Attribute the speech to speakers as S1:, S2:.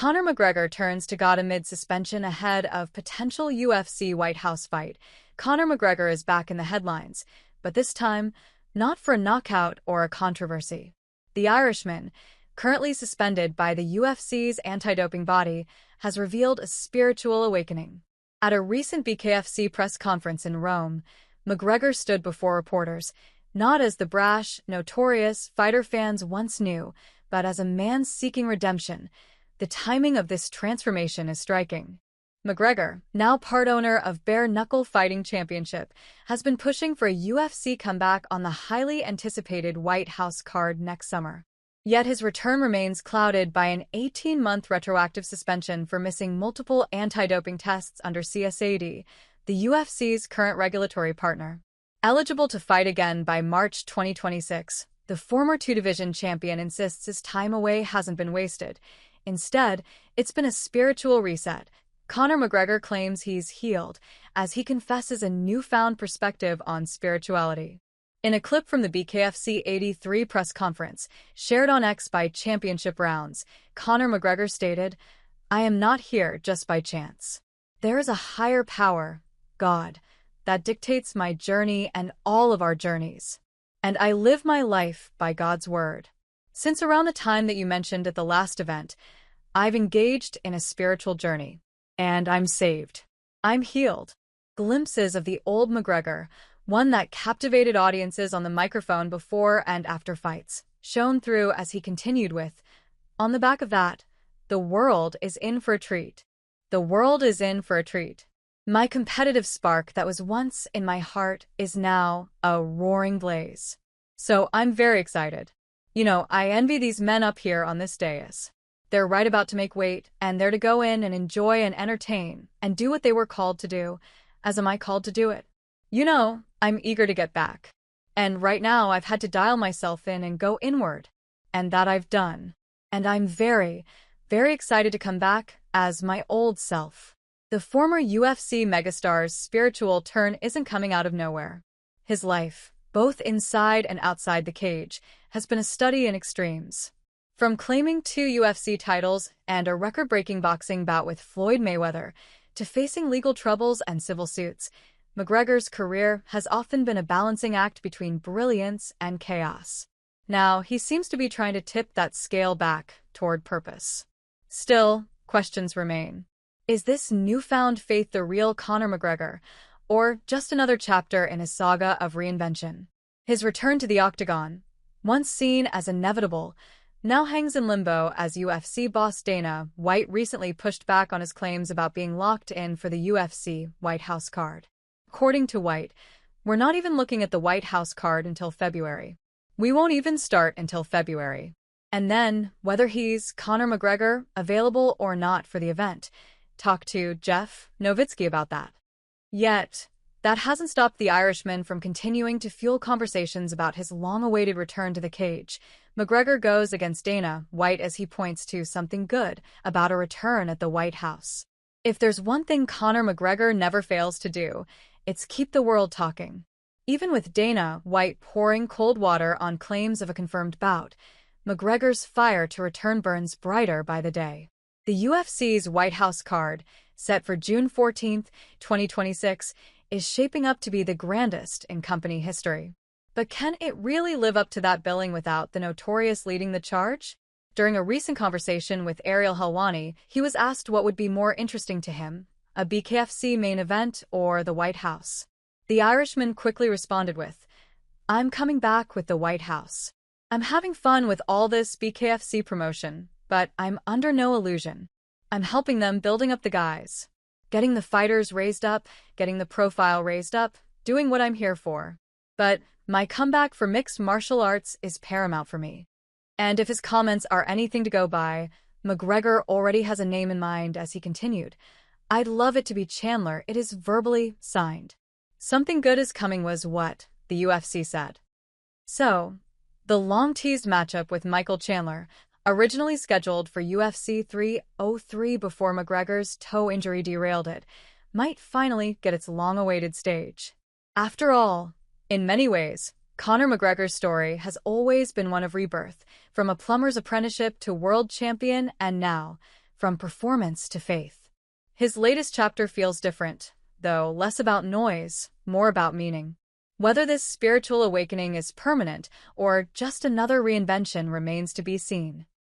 S1: Conor McGregor turns to God amid suspension ahead of potential UFC White House fight. Conor McGregor is back in the headlines, but this time, not for a knockout or a controversy. The Irishman, currently suspended by the UFC's anti-doping body, has revealed a spiritual awakening. At a recent BKFC press conference in Rome, McGregor stood before reporters, not as the brash, notorious fighter fans once knew, but as a man seeking redemption. The timing of this transformation is striking. McGregor, now part owner of Bare Knuckle Fighting Championship, has been pushing for a UFC comeback on the highly anticipated White House card next summer. Yet his return remains clouded by an 18-month retroactive suspension for missing multiple anti-doping tests under CSAD, the UFC's current regulatory partner. Eligible to fight again by March 2026, the former two-division champion insists his time away hasn't been wasted. Instead, it's been a spiritual reset. Conor McGregor claims he's healed as he confesses a newfound perspective on spirituality. In a clip from the BKFC 83 press conference, shared on X by Championship Rounds, Conor McGregor stated, "I am not here just by chance. There is a higher power, God, that dictates my journey and all of our journeys. And I live my life by God's word. Since around the time that you mentioned at the last event, I've engaged in a spiritual journey. And I'm saved. I'm healed." Glimpses of the old McGregor, one that captivated audiences on the microphone before and after fights, shone through as he continued with, "On the back of that, the world is in for a treat. The world is in for a treat. My competitive spark that was once in my heart is now a roaring blaze. So I'm very excited. I envy these men up here on this dais. They're right about to make weight, and they're to go in and enjoy and entertain and do what they were called to do, as am I called to do it. I'm eager to get back. And right now I've had to dial myself in and go inward. And that I've done. And I'm very, very excited to come back as my old self." The former UFC megastar's spiritual turn isn't coming out of nowhere. His life, both inside and outside the cage, has been a study in extremes. From claiming 2 UFC titles and a record-breaking boxing bout with Floyd Mayweather to facing legal troubles and civil suits, McGregor's career has often been a balancing act between brilliance and chaos. Now, he seems to be trying to tip that scale back toward purpose. Still, questions remain. Is this newfound faith the real Conor McGregor, or just another chapter in his saga of reinvention? His return to the octagon, once seen as inevitable, now hangs in limbo as UFC boss Dana White recently pushed back on his claims about being locked in for the UFC White House card. According to White, "We're not even looking at the White House card until February. We won't even start until February. And then, whether he's, Conor McGregor, available or not for the event, talk to Jeff Nowitzki about that." Yet, that hasn't stopped the Irishman from continuing to fuel conversations about his long-awaited return to the cage. McGregor goes against Dana White as he points to something good about a return at the White House. If there's one thing Conor McGregor never fails to do, it's keep the world talking. Even with Dana White pouring cold water on claims of a confirmed bout, McGregor's fire to return burns brighter by the day. The UFC's White House card, set for June 14, 2026, is shaping up to be the grandest in company history. But can it really live up to that billing without the Notorious leading the charge? During a recent conversation with Ariel Helwani, he was asked what would be more interesting to him, a BKFC main event or the White House. The Irishman quickly responded with, "I'm coming back with the White House. I'm having fun with all this BKFC promotion, but I'm under no illusion. I'm helping them building up the guys. Getting the fighters raised up, getting the profile raised up, doing what I'm here for. But my comeback for mixed martial arts is paramount for me." And if his comments are anything to go by, McGregor already has a name in mind as he continued, "I'd love it to be Chandler. It is verbally signed." Something good is coming was what the UFC said. So, the long-teased matchup with Michael Chandler, originally scheduled for UFC 303 before McGregor's toe injury derailed it, might finally get its long-awaited stage. After all, in many ways, Conor McGregor's story has always been one of rebirth, from a plumber's apprenticeship to world champion and now, from performance to faith. His latest chapter feels different, though less about noise, more about meaning. Whether this spiritual awakening is permanent or just another reinvention remains to be seen.